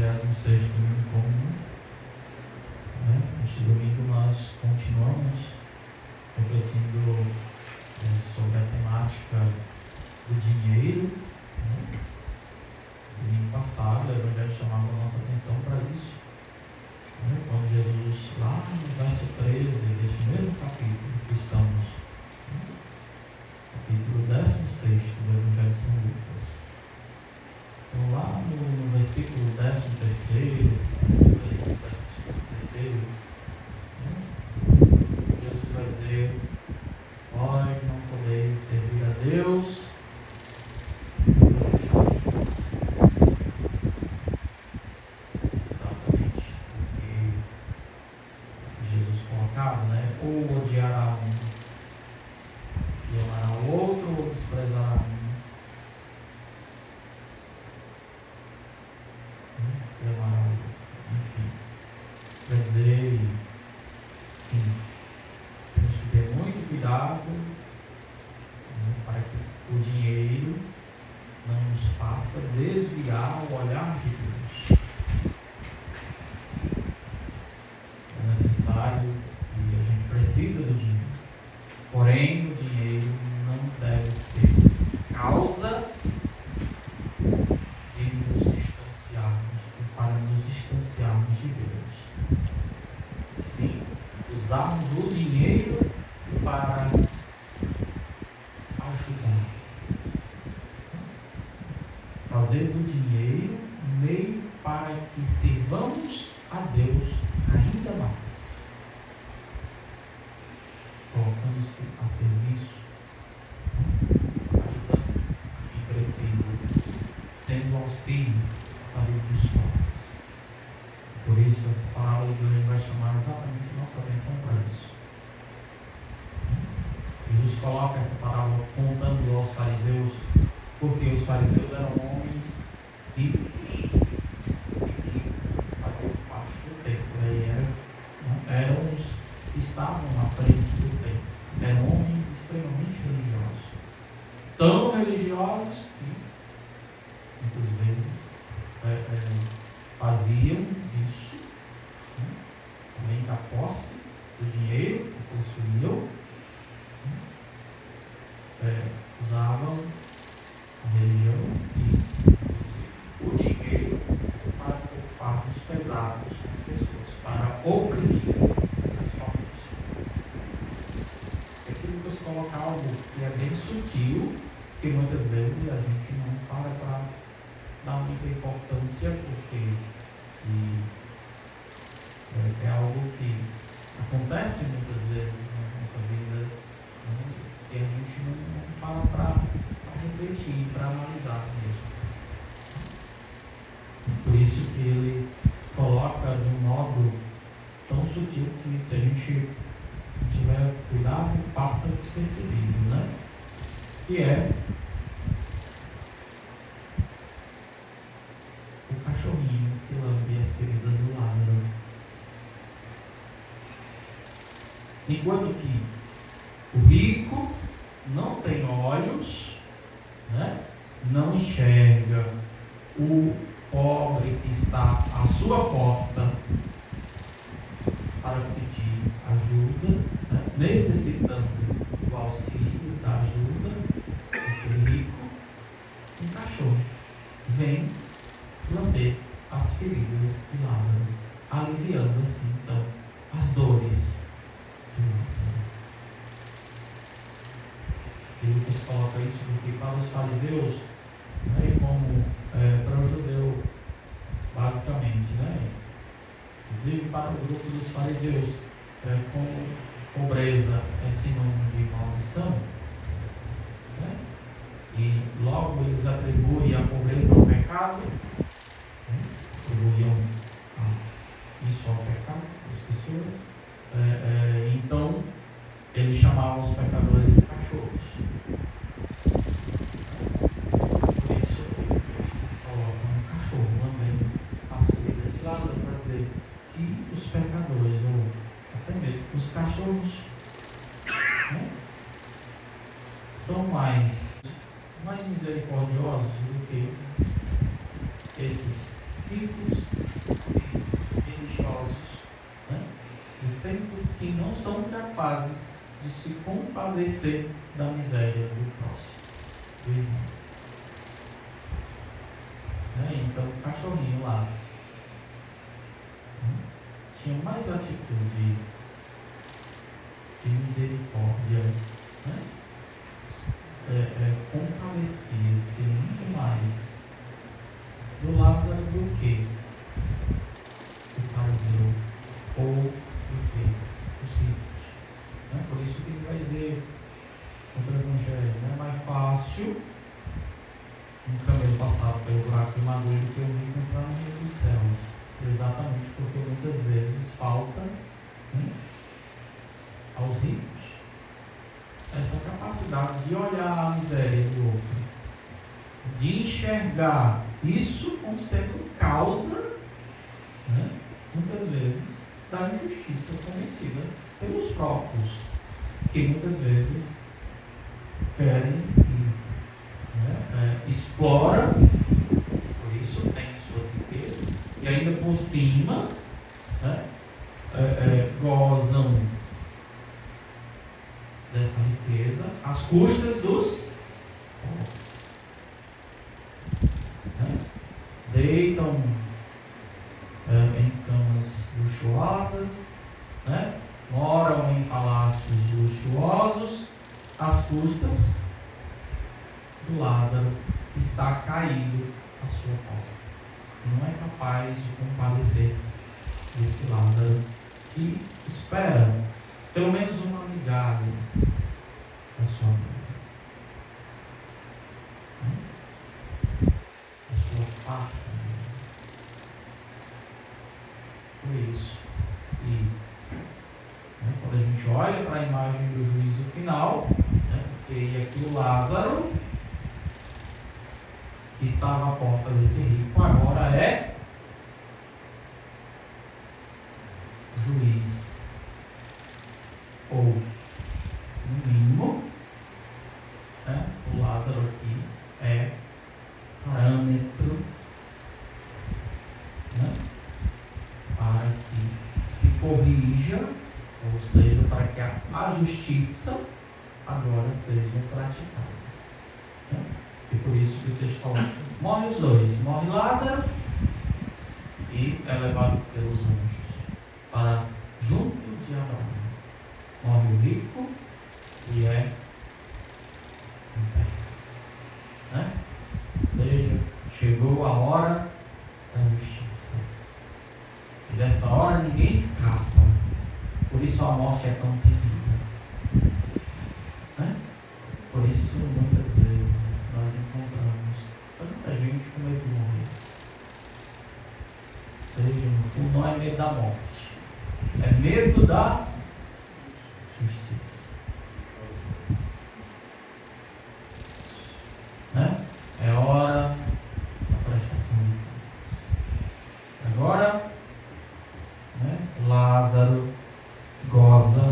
16º domingo comum. Este domingo nós continuamos refletindo sobre a temática do dinheiro. Domingo passado, o Evangelho chamava a nossa atenção para isso. Quando Jesus, lá no verso 13 deste mesmo capítulo que estamos, capítulo 16 do Evangelho de São Lucas. Então, lá no versículo 13º, Jesus vai dizer: vós não podeis servir a Deus exatamente o que Jesus colocava, ou odiará um e amará o outro, ou desprezará um e amará o outro. Enfim, quer dizer, sim, temos que ter muito cuidado para que o dinheiro não nos faça desviar o olhar de Deus. É necessário e a gente precisa do dinheiro, porém o dinheiro não deve ser causa de nos distanciarmos, para nos distanciarmos de Deus. Sim, usarmos o dinheiro para ajudar, fazer do dinheiro um meio para que sirvamos a Deus ainda mais, colocando-se a serviço, ajudando quem precisa, sendo auxílio para os pobres. Por isso, essa palavra de hoje vai chamar exatamente nossa atenção para isso. Jesus coloca essa parábola contando aos fariseus, porque os fariseus eram homens ricos e que faziam parte do templo. Eram os que estavam na frente do templo. Eram homens extremamente religiosos. Tão religiosos que, muitas vezes, faziam isso, além da posse do dinheiro que possuíam, usavam a religião e o dinheiro para pôr fardos pesados nas pessoas, para oprimir as próprias pessoas. Aqui Lucas coloca algo que é bem sutil, que muitas vezes a gente não para dar muita importância, porque é algo que acontece muitas vezes na nossa vida, que a gente não para refletir, para analisar mesmo. Por isso que ele coloca de um modo tão sutil que, se a gente tiver cuidado, passa despercebido, que é o cachorrinho que lambe as feridas do Lázaro. Enquanto que o rico não tem olhos, não enxerga o pobre que está à sua porta para pedir ajuda, necessitando do auxílio, da ajuda, aquele rico, um cachorro vem lamber as feridas de Lázaro, aliviando assim então as dores de Lázaro. E Lucas coloca isso porque para os fariseus, como para o judeu, basicamente, inclusive para o grupo dos fariseus, como pobreza é sinônimo de maldição, e logo eles atribuem a pobreza ao pecado, atribuíam isso ao pecado das pessoas. Então eles chamavam os pecadores de cachorros. Por isso eles colocam um cachorro lambendo as feridas de Lázaro, para dizer que os pecadores, ou até mesmo os cachorros, são mais misericordiosos do que esses ricos são capazes de se compadecer da miséria do próximo, do irmão. Então o cachorrinho lá tinha mais atitude de misericórdia, compadecia-se muito mais do Lázaro do que o fariseu ou do que os ricos. Por isso que ele vai dizer no Evangelho, é mais fácil um camelo passar pelo buraco de madeira do que um rico entrar no reino dos céus. Exatamente porque muitas vezes falta aos ricos essa capacidade de olhar a miséria do outro, de enxergar isso como sendo causa, muitas vezes, da injustiça cometida pelos próprios, que muitas vezes querem e explora, por isso tem suas riquezas, e ainda por cima gozam dessa riqueza às custas dos pobres. Deitam em camas luxuosas, moram em palácios luxuosos às custas do Lázaro que está caído à sua porta. Não é capaz de compadecer-se desse Lázaro que espera pelo menos uma migalha da sua mesa, da sua farta mesa. Por isso, quando a gente olha para a imagem do juízo final, porque aqui o Lázaro, que estava à porta desse rico, agora é juiz, ou no mínimo, o Lázaro aqui é parâmetro para que se corrija, ou seja, para que a justiça agora seja praticada. E por isso que o texto fala, morre os dois, morre Lázaro e é levado pelos anjos para junto de Abraão. Morre o rico e é enterrado. Ou seja, chegou a hora da justiça. E dessa hora ninguém escapa. Por isso a morte é tão terrível. Por isso muitas vezes nós encontramos tanta gente com medo de morrer. Ou seja, no fundo não é medo da morte, é medo da justiça. É hora da prestação de contas. Agora, Lázaro goza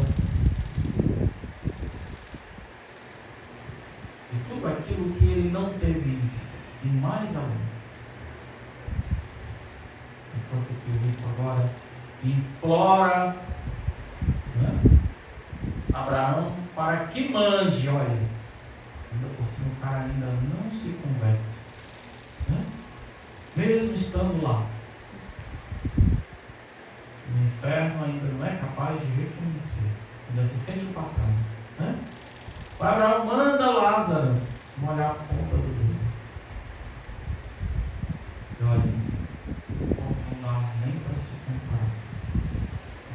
de tudo aquilo que ele não teve e mais além. Enquanto que o rico agora implora Abraão para que mande, olha, ainda por cima o cara ainda não se converte, mesmo estando lá no inferno, ainda não é capaz de reconhecer, ainda se sente o patrão. O Abraão manda Lázaro molhar a ponta do dedo. E olha, não dá nem para se comparar.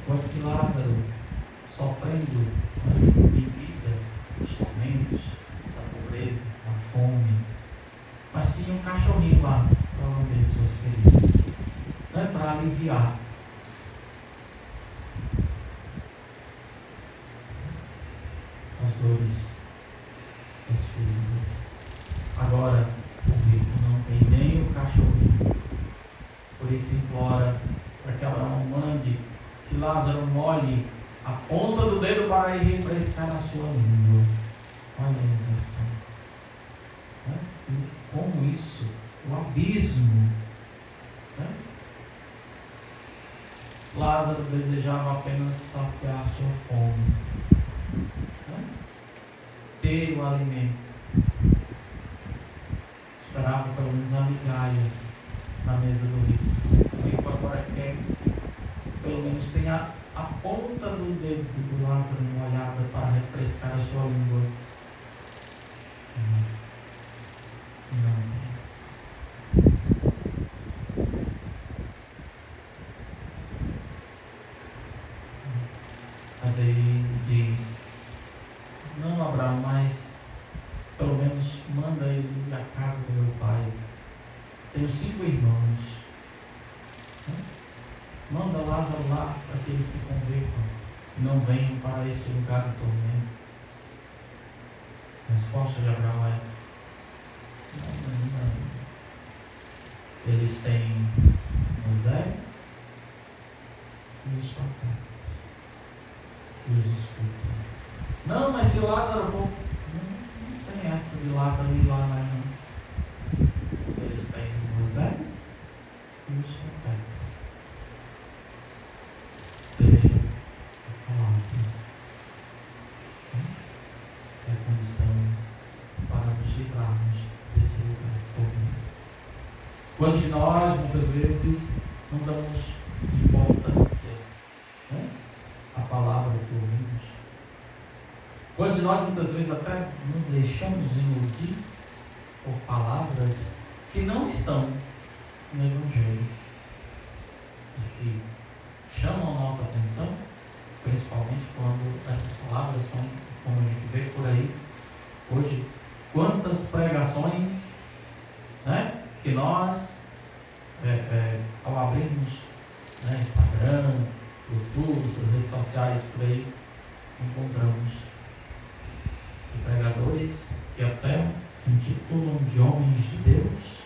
Enquanto que Lázaro, sofrendo em vida os tormentos da pobreza, da fome, mas tinha um cachorrinho lá para lamber suas feridas, para aliviar. As dores, as feridas. Agora o rico não tem nem o cachorrinho. Por isso implora para que Abraão mande que Lázaro molhe a ponta do dedo para ir refrescar a sua língua. Olha a intenção. Como isso, o abismo Lázaro desejava apenas saciar sua fome, né? Ter o alimento. Esperava pelo menos a migalha na mesa do rico. O rico agora quer que pelo menos tenha a ponta do dedo do Lázaro molhada para refrescar a sua língua. Não. Mas aí ele diz: não, Abraão, mas pelo menos manda ele à casa do meu pai. Tenho 5 irmãos. Manda Lázaro lá para que eles se convertam e não venham para esse lugar de tormento. A resposta de Abraão é: não. Eles têm Moisés e os profetas que os escutam. Não, mas se Lázaro for... Não tem essa de Lázaro ir lá, não. Eles têm Moisés e os profetas. Seja a palavra. É a condição para nos livrarmos desse lugar todo. Quantos de nós, muitas vezes, não damos importância, né, à palavra que ouvimos? Quantos de nós, muitas vezes, até nos deixamos iludir por palavras que não estão no Evangelho, mas que chamam a nossa atenção, principalmente quando essas palavras são, como a gente vê por aí hoje, quantas pregações, né, que nós, ao abrirmos, né, Instagram, YouTube, essas redes sociais por aí, encontramos pregadores que até se intitulam de homens de Deus,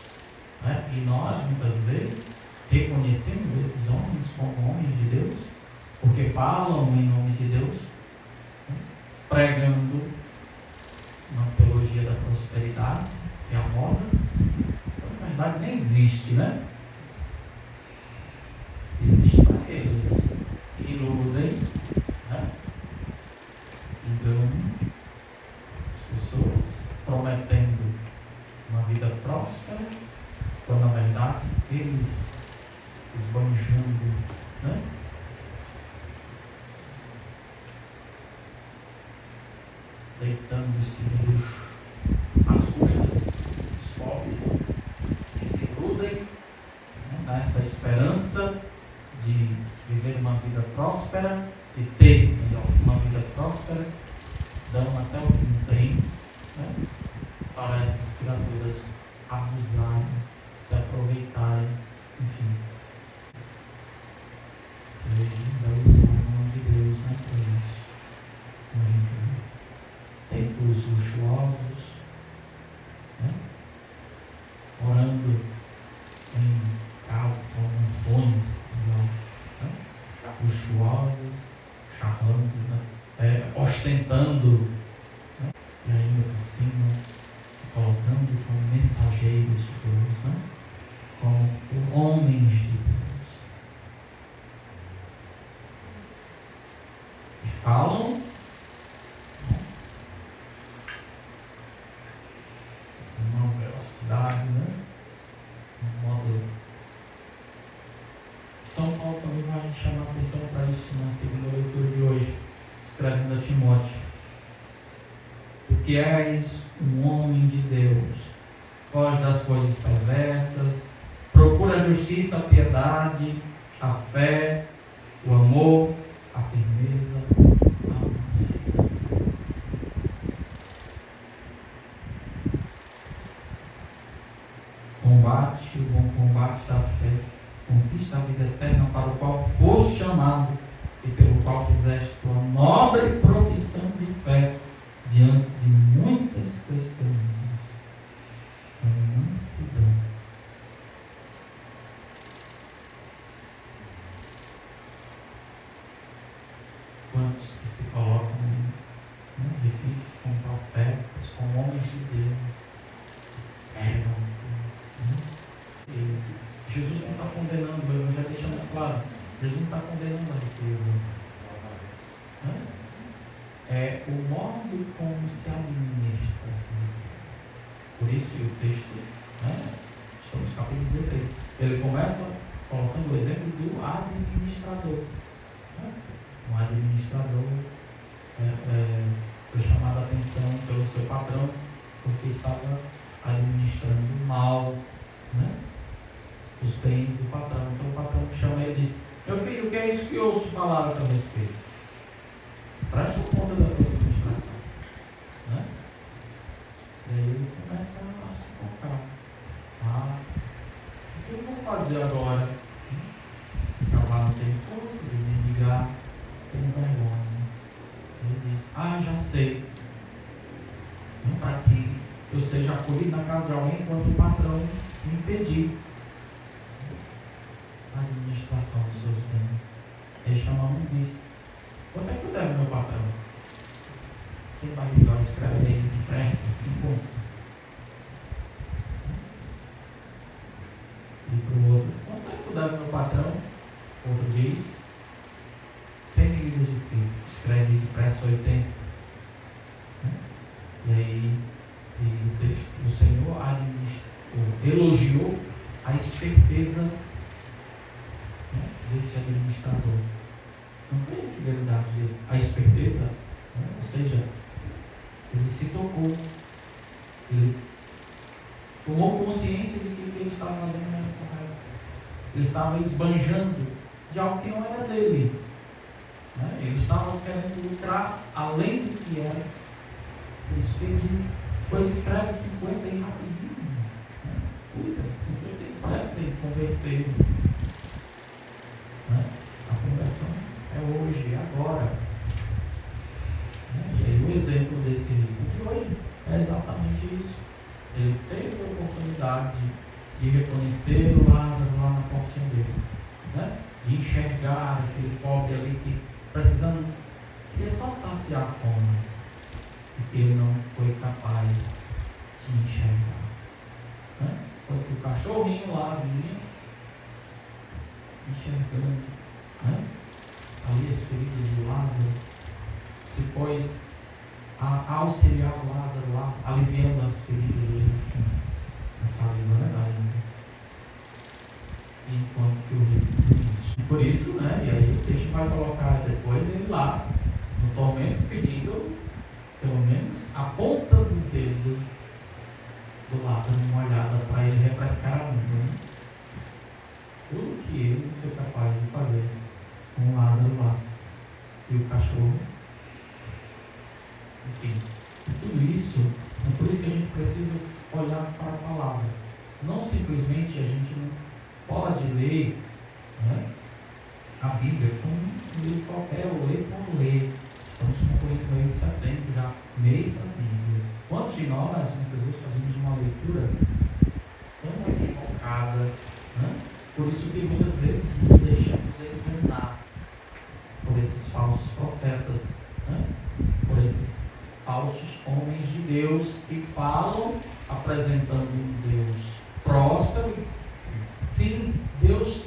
né, e nós muitas vezes reconhecemos esses homens como homens de Deus, porque falam em nome de Deus, né, pregando uma teologia da prosperidade, que é a moda. Na verdade nem existe, né? Existe para aqueles que iludem, né? Que enganam as pessoas, prometendo uma vida próspera, quando na verdade eles esbanjando, né, deitando-se no luxo às custas dos pobres, que se iludem, né, nessa esperança de viver uma vida próspera, de ter uma vida próspera, dão até o que não tem, né, para essas criaturas abusarem, se aproveitarem, enfim. Seja usar o nome de Deus, né, para isso. Como a gente vê. Templos luxuosos, né, orando em casas ou mansões, né, luxuosas, charrando, né, ostentando, né, e ainda por cima se colocando como mensageiros de Deus, né, como homens de Deus. E falam, né, com uma velocidade, né, um modo. São Paulo também vai chamar a atenção para isso na segunda leitura de hoje, escrevendo a Timóteo: porque és um homem de Deus, foge das coisas perversas, procura a justiça, a piedade, a fé, o amor, a firmeza, a mansidão. Combate o bom combate da fé, conquista a vida eterna para o qual foste chamado e pelo qual fizeste tua nobre profissão de fé diante de muitas testemunhas, com mansidão. Quantos que se colocam, né, repito, como profetas, como homens de Deus, pregam, né? Jesus não está condenando, mas já deixando claro, Jesus não está condenando a riqueza. É o modo como se administra essa riqueza. Por isso o texto, estamos no capítulo 16, ele começa colocando o exemplo do administrador. Um administrador foi chamado a atenção pelo seu patrão porque estava administrando mal, os bens do patrão. Então o patrão chama ele e diz: meu filho, o que é isso que ouço falar a teu respeito? Presta conta da tua administração. E aí ele começa a se focar. O que eu vou fazer agora? Acabar não tem força de mendigar, tenho vergonha. Ele diz: já sei. Para que eu seja acolhido na casa de alguém enquanto o patrão me impedir a administração dos seus bens. Ele chama um e diz: quanto é que eu devo, meu patrão? 100 barris de óleo, escreve aí depressa, 5. E para o outro: quanto é que eu devo, meu patrão? Outro diz: 100 medidas de trigo, escreve depressa 80. E aí diz o texto: o Senhor elogiou a esperteza desse administrador. Não foi a fidelidade dele, a esperteza, ou seja, ele se tocou, ele tomou consciência de que o que ele estava fazendo não era correto. Ele estava esbanjando de algo que não era dele. Ele estava querendo lucrar além do que era. Por isso que ele diz: pois escreve 50 aí rapidinho. Cuida, porque eu tenho pressa em converter. A conversão é hoje, é agora. E aí o exemplo desse rico de hoje é exatamente isso. Ele teve a oportunidade de reconhecer o Lázaro lá na portinha dele, de enxergar aquele pobre ali que precisando, queria só saciar a fome, e que ele não foi capaz de enxergar. Enquanto o cachorrinho lá vinha enxergando ali as feridas do Lázaro, se pôs a auxiliar o Lázaro lá, aliviando as feridas dele com a saliva da língua. Enquanto que o rico. E por isso, e aí o texto vai colocar depois ele lá no tormento pedindo pelo menos a ponta do dedo do Lázaro uma olhada para ele refrescar a língua. Tudo que ele foi capaz de fazer com o Lázaro lá e o cachorro. Enfim, tudo isso, é por isso que a gente precisa olhar para a palavra. Não simplesmente a gente não pode ler a Bíblia como um livro qualquer, ou ler por ler. Estamos concluindo o mês de setembro, já mês da Bíblia. Quantos de nós, muitas vezes, fazemos uma leitura tão equivocada, por isso que muitas vezes nos deixamos enganar por esses falsos profetas, por esses falsos homens de Deus que falam apresentando um Deus próspero. Sim, Deus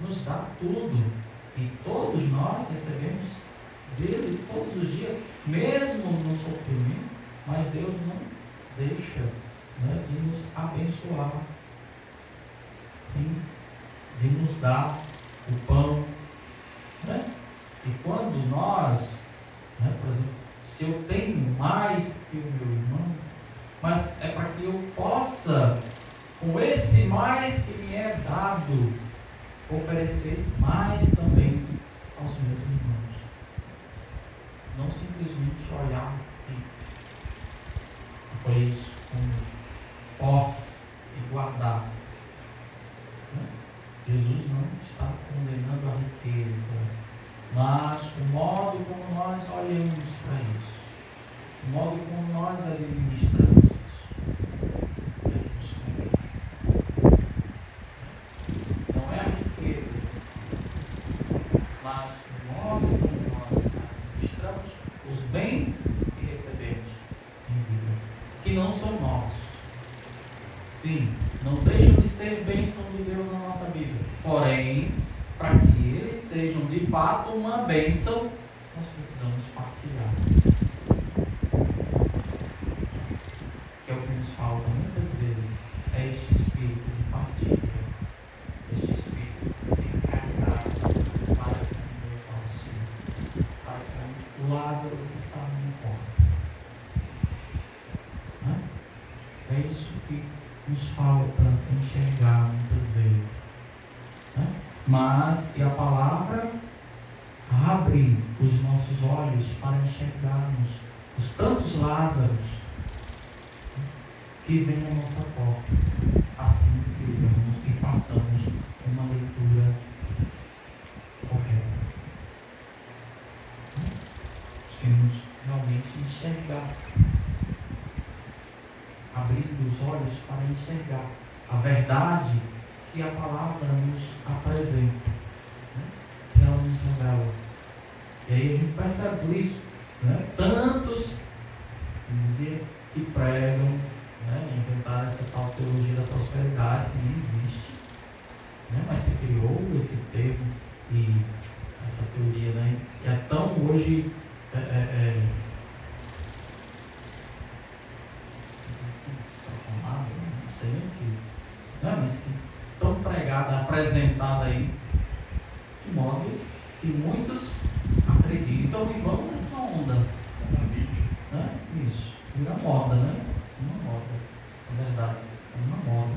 nos dá tudo e todos nós recebemos dele todos os dias, mesmo no sofrimento, mas Deus não deixa de nos abençoar, sim, de nos dar o pão, e quando nós, por exemplo, se eu tenho mais que o meu irmão, mas é para que eu possa, com esse mais que me é dado, oferecer mais também aos meus irmãos. Não simplesmente olhar e acolher isso como posse e guardar. Jesus não está condenando a riqueza, mas o modo como nós olhamos para isso, o modo como nós administramos isso, devemos condenar. Não é a riqueza em si, mas o modo como nós administramos os bens que recebemos em vida, que não são nossos. Sim, não deixam de ser bênção de Deus na nossa vida, porém, para que eles sejam de fato uma bênção, nós precisamos partilhar. Que é o que nos falta muitas vezes, é este espírito de partilha, este espírito de caridade para que o auxílio, para que o Lázaro que estava no corpo. É isso que nos falta enxergar muitas vezes. Mas, e a palavra abre os nossos olhos para enxergarmos os tantos Lázaros que vêm à nossa porta, assim que oramos e façamos uma leitura correta. Temos realmente enxergar, abrindo os olhos para enxergar a verdade que a palavra nos apresenta, que ela nos revela. E aí a gente percebe por isso, tantos que pregam, inventaram essa tal teologia da prosperidade que nem existe, mas se criou esse termo e essa teoria, e é tão hoje não sei nem o que, mas que tão pregada, apresentada aí, de modo que muitos acreditam e vão nessa onda. Isso, vira moda, uma moda, é verdade, é uma moda.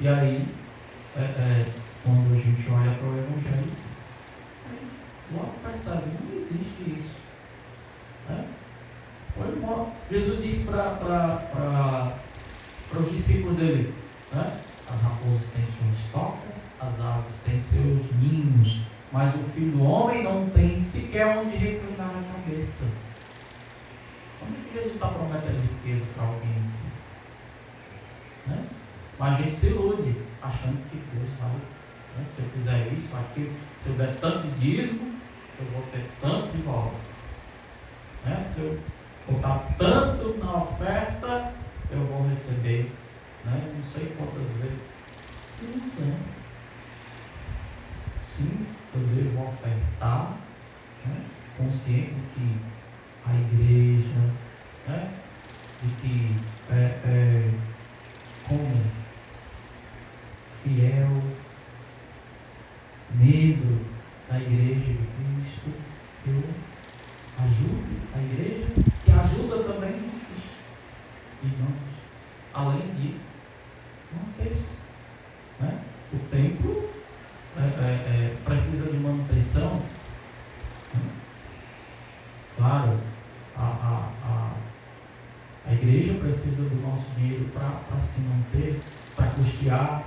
E aí, quando a gente olha para o Evangelho, a gente logo percebe, não existe isso. Jesus disse para os discípulos dele, as raposas têm suas tocas, as aves têm seus ninhos, mas o Filho do Homem não tem sequer onde reclinar a cabeça. Onde é que Jesus está prometendo riqueza para alguém aqui? Mas a gente se ilude, achando que Deus vai, se eu fizer isso, aquilo, se eu der tanto de dízimo, eu vou ter tanto de volta. Se eu botar tanto na oferta, eu vou receber, não sei quantas vezes. Ilusão. Sim, eu devo ofertar, consciente de que a igreja, de que como fiel membro da igreja de Cristo, eu ajudo a igreja que ajuda também os irmãos, além de manter-se. O templo precisa de manutenção. Claro, a igreja precisa do nosso dinheiro para se manter, para custear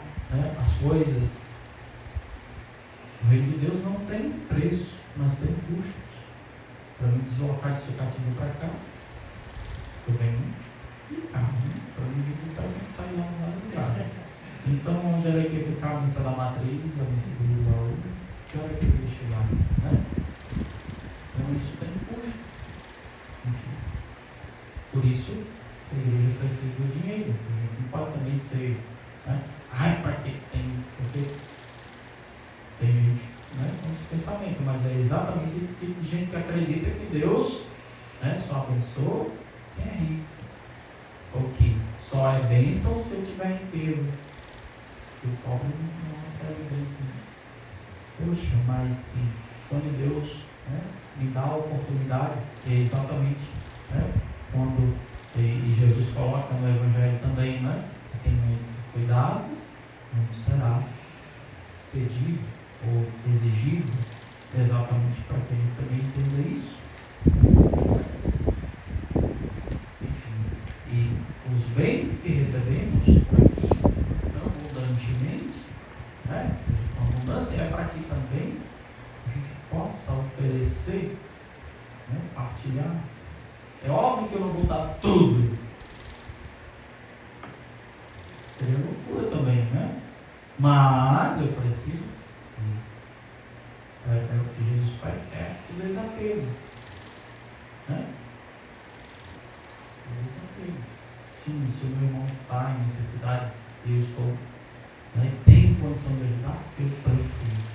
as coisas. O reino de Deus não tem preço, mas tem custos. Para me deslocar de Sucatiba para cá, eu venho de carro, para mim vir de carro tem que sair lá no lugar. Então, onde era que ia ficar a missa da matriz, a missa do Lula, que hora que eu ia chegar? Então, isso tem custo. Enfim. Por isso, a igreja precisa do dinheiro. A gente não pode também ser, para que tem? Porque tem gente com esse pensamento, mas é exatamente esse tipo de gente que acredita que Deus só abençoa quem é rico. Ou que só é bênção se eu tiver riqueza. Que o pobre não recebe bênção. Poxa, mas quando Deus me dá a oportunidade, é exatamente quando e Jesus coloca no Evangelho também, quem foi dado, não será pedido ou exigido, exatamente para que a gente também entenda isso. Enfim, e os bens que recebemos aqui, abundantemente, ou seja, com abundância, é para que também a gente possa oferecer, partilhar. É óbvio que eu não vou dar tudo. Seria loucura também, Mas eu preciso. É o que Jesus faz, o desapego. O desapego. Sim, se o meu irmão está em necessidade e eu estou, tenho condição de ajudar, eu preciso.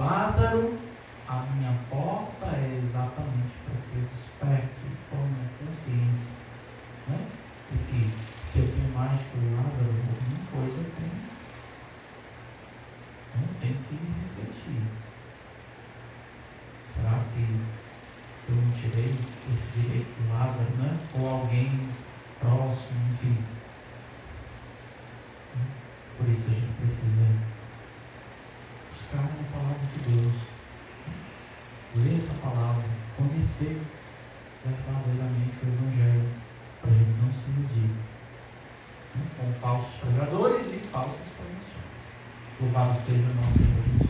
Lázaro, a minha porta é exatamente para que eu desperte, tome consciência, né? De que se eu tenho mais que o Lázaro, alguma coisa eu tenho que refletir. Será que eu não tirei esse direito do Lázaro, né? Ou alguém próximo, enfim. Por isso a gente precisa buscar na palavra de Deus, ler essa palavra, conhecer verdadeiramente o Evangelho, para a gente não se iludir, né? Com falsos pregadores e falsas pregações. Louvado seja o nosso Senhor.